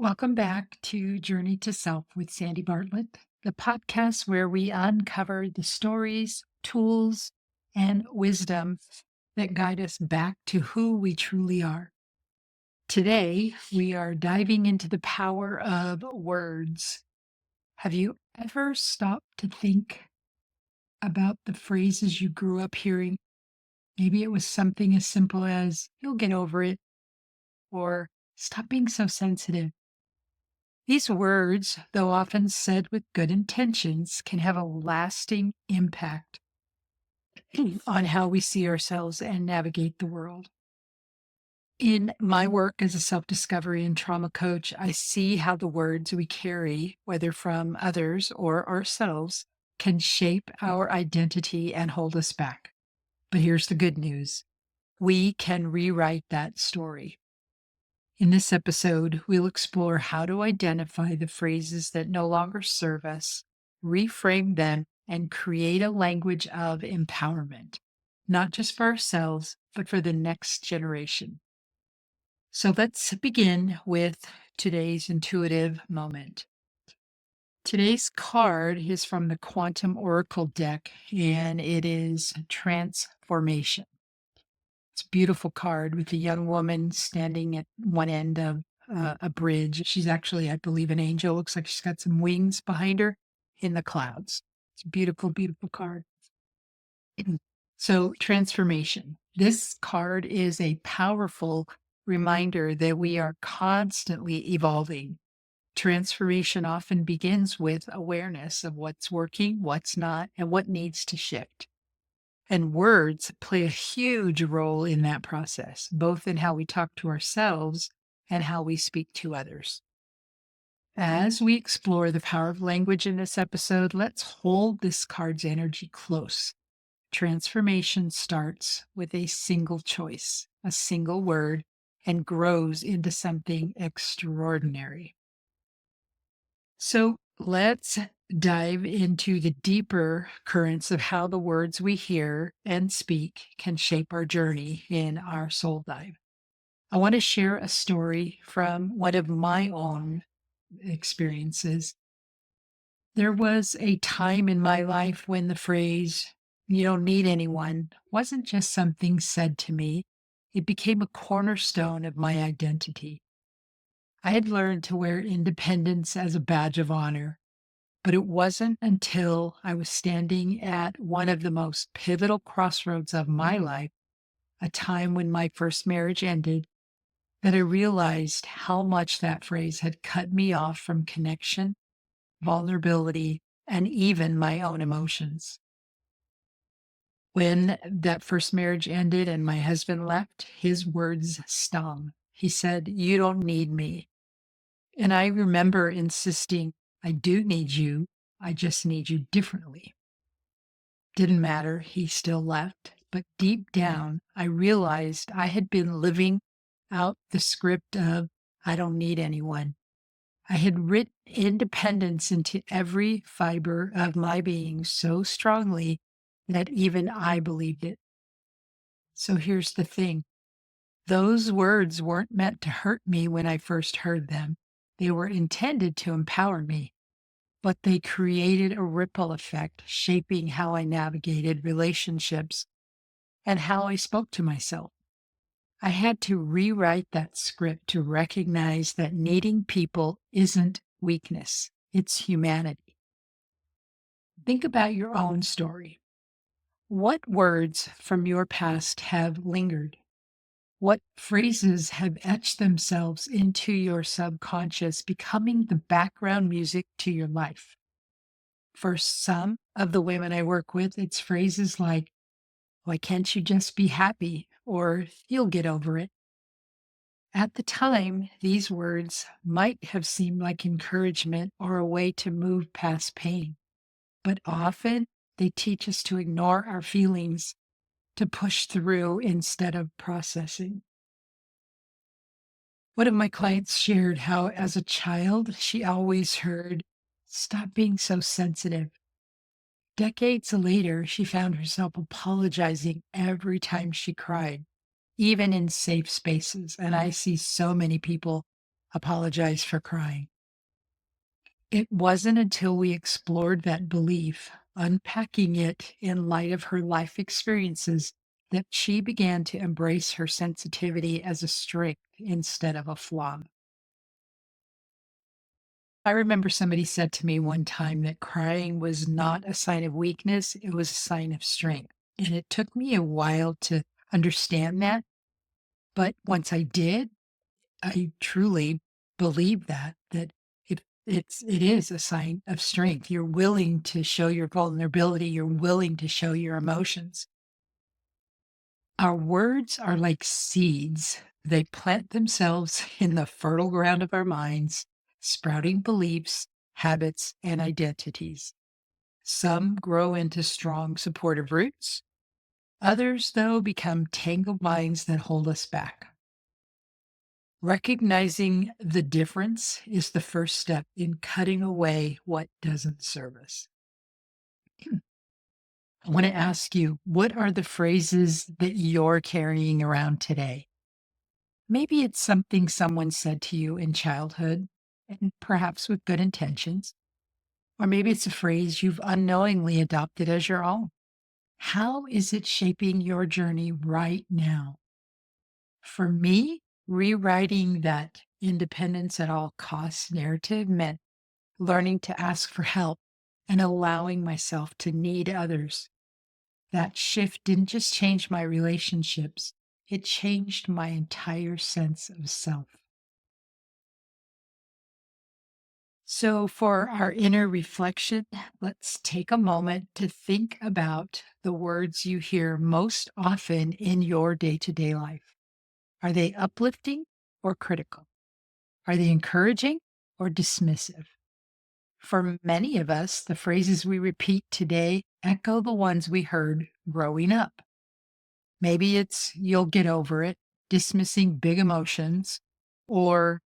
Welcome back to Journey to Self with Sandy Bartlett, the podcast where we uncover the stories, tools, and wisdom that guide us back to who we truly are. Today, we are diving into the power of words. Have you ever stopped to think about the phrases you grew up hearing? Maybe it was something as simple as, "You'll get over it," or "Stop being so sensitive." These words, though often said with good intentions, can have a lasting impact on how we see ourselves and navigate the world. In my work as a self discovery and trauma coach, I see how the words we carry, whether from others or ourselves, can shape our identity and hold us back. But here's the good news: we can rewrite that story. In this episode, we'll explore how to identify the phrases that no longer serve us, reframe them, and create a language of empowerment, not just for ourselves, but for the next generation. So let's begin with today's intuitive moment. Today's card is from the Quantum Oracle deck, and it is Transformation. It's a beautiful card with a young woman standing at one end of a bridge. She's actually, I believe, an angel. Looks like she's got some wings behind her in the clouds. It's a beautiful, beautiful card. So, transformation. This card is a powerful reminder that we are constantly evolving. Transformation often begins with awareness of what's working, what's not, and what needs to shift. And words play a huge role in that process, both in how we talk to ourselves and how we speak to others. As we explore the power of language in this episode, let's hold this card's energy close. Transformation starts with a single choice, a single word, and grows into something extraordinary. So let's dive into the deeper currents of how the words we hear and speak can shape our journey in our soul dive. I want to share a story from one of my own experiences. There was a time in my life when the phrase, "you don't need anyone," wasn't just something said to me, it became a cornerstone of my identity. I had learned to wear independence as a badge of honor. But it wasn't until I was standing at one of the most pivotal crossroads of my life, a time when my first marriage ended, that I realized how much that phrase had cut me off from connection, vulnerability, and even my own emotions. When that first marriage ended and my husband left, his words stung. He said, "You don't need me." And I remember insisting, "I do need you. I just need you differently." Didn't matter. He still left. But deep down, I realized I had been living out the script of, "I don't need anyone." I had written independence into every fiber of my being so strongly that even I believed it. So here's the thing: those words weren't meant to hurt me when I first heard them. They were intended to empower me, but they created a ripple effect, shaping how I navigated relationships and how I spoke to myself. I had to rewrite that script to recognize that needing people isn't weakness, it's humanity. Think about your own story. What words from your past have lingered? What phrases have etched themselves into your subconscious, becoming the background music to your life? For some of the women I work with, it's phrases like, "Why can't you just be happy?" or "You'll get over it." At the time, these words might have seemed like encouragement or a way to move past pain, but often they teach us to ignore our feelings, to push through instead of processing. One of my clients shared how, as a child, she always heard, "Stop being so sensitive." Decades later, she found herself apologizing every time she cried, even in safe spaces. And I see so many people apologize for crying. It wasn't until we explored that belief, unpacking it in light of her life experiences, that she began to embrace her sensitivity as a strength instead of a flaw. I remember somebody said to me one time that crying was not a sign of weakness, it was a sign of strength. And it took me a while to understand that. But once I did, I truly believe that it is a sign of strength. You're willing to show your vulnerability, you're willing to show your emotions. Our words are like seeds. They plant themselves in the fertile ground of our minds, sprouting beliefs, habits, and identities. Some grow into strong, supportive roots. Others, though, become tangled vines that hold us back. Recognizing the difference is the first step in cutting away what doesn't serve us. I want to ask you, what are the phrases that you're carrying around today? Maybe it's something someone said to you in childhood, and perhaps with good intentions. Or maybe it's a phrase you've unknowingly adopted as your own. How is it shaping your journey right now? For me, rewriting that independence at all costs narrative meant learning to ask for help and allowing myself to need others. That shift didn't just change my relationships, it changed my entire sense of self. So, for our inner reflection, let's take a moment to think about the words you hear most often in your day to day life. Are they uplifting or critical? Are they encouraging or dismissive? For many of us, the phrases we repeat today echo the ones we heard growing up. Maybe it's you'll get over it, dismissing big emotions, or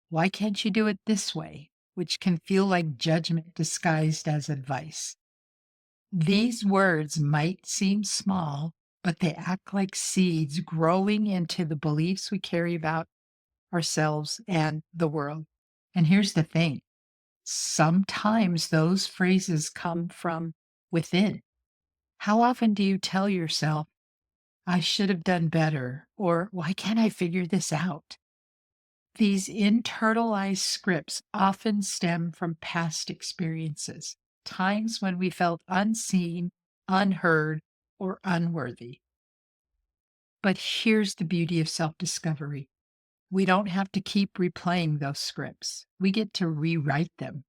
why can't you do it this way, which can feel like judgment disguised as advice. These words might seem small, but they act like seeds growing into the beliefs we carry about ourselves and the world. And here's the thing, sometimes those phrases come from within. How often do you tell yourself, I should have done better, or why can't I figure this out? These internalized scripts often stem from past experiences, times when we felt unseen, unheard, or unworthy. But here's the beauty of self discovery, we don't have to keep replaying those scripts, we get to rewrite them.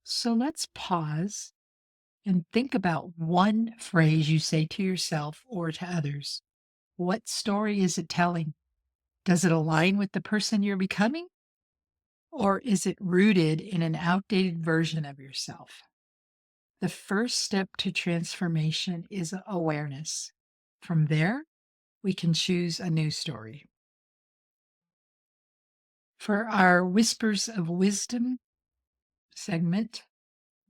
So let's pause and think about one phrase you say to yourself or to others. What story is it telling? Does it align with the person you're becoming? Or is it rooted in an outdated version of yourself? The first step to transformation is awareness. From there, we can choose a new story. For our Whispers of Wisdom segment,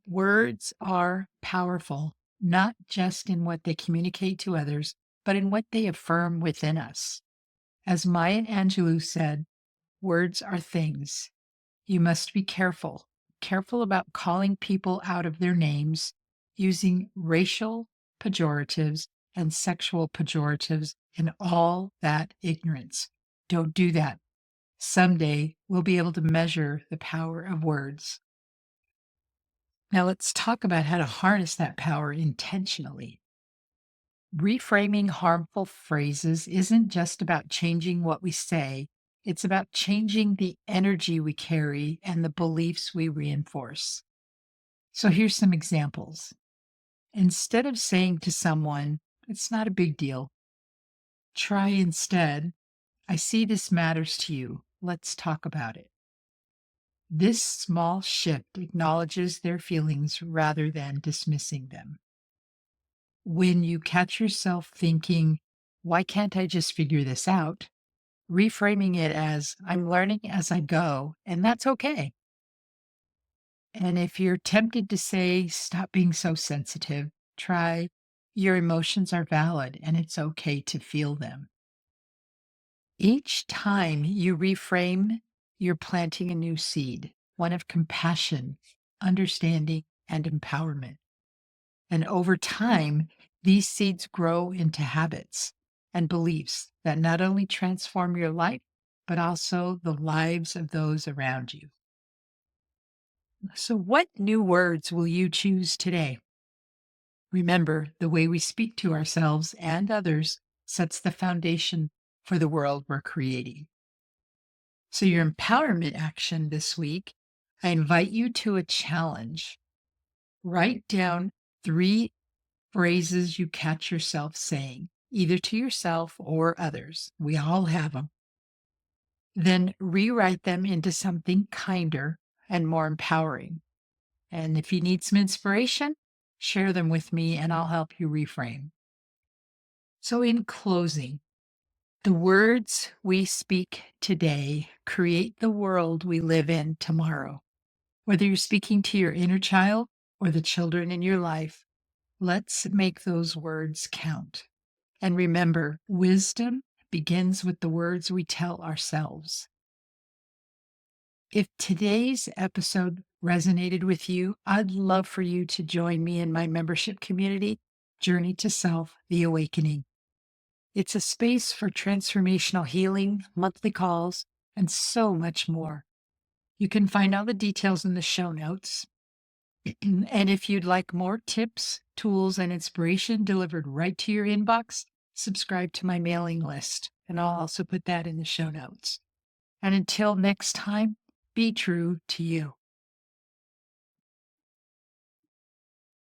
words are powerful, not just in what they communicate to others, but in what they affirm within us. As Maya Angelou said, words are things. You must be careful about calling people out of their names, using racial pejoratives and sexual pejoratives and all that ignorance. Don't do that. Someday we'll be able to measure the power of words. Now let's talk about how to harness that power intentionally. Reframing harmful phrases isn't just about changing what we say, it's about changing the energy we carry and the beliefs we reinforce. So here's some examples. Instead of saying to someone, it's not a big deal, try instead, I see this matters to you. Let's talk about it. This small shift acknowledges their feelings rather than dismissing them. When you catch yourself thinking, why can't I just figure this out? Reframing it as I'm learning as I go, and that's okay. And if you're tempted to say, stop being so sensitive, try, your emotions are valid and it's okay to feel them. Each time you reframe, you're planting a new seed, one of compassion, understanding, and empowerment. And over time, these seeds grow into habits and beliefs that not only transform your life, but also the lives of those around you. So, what new words will you choose today? Remember, the way we speak to ourselves and others sets the foundation for the world we're creating. So, your empowerment action this week, I invite you to a challenge. Write down 3 phrases you catch yourself saying, either to yourself or others. We all have them. Then rewrite them into something kinder and more empowering. And if you need some inspiration, share them with me and I'll help you reframe. So, in closing, the words we speak today create the world we live in tomorrow. Whether you're speaking to your inner child or the children in your life, let's make those words count. And remember, wisdom begins with the words we tell ourselves. If today's episode resonated with you, I'd love for you to join me in my membership community, Journey to Self, The Awakening. It's a space for transformational healing, monthly calls, and so much more. You can find all the details in the show notes. And if you'd like more tips, tools, and inspiration delivered right to your inbox, subscribe to my mailing list, and I'll also put that in the show notes. And until next time, be true to you.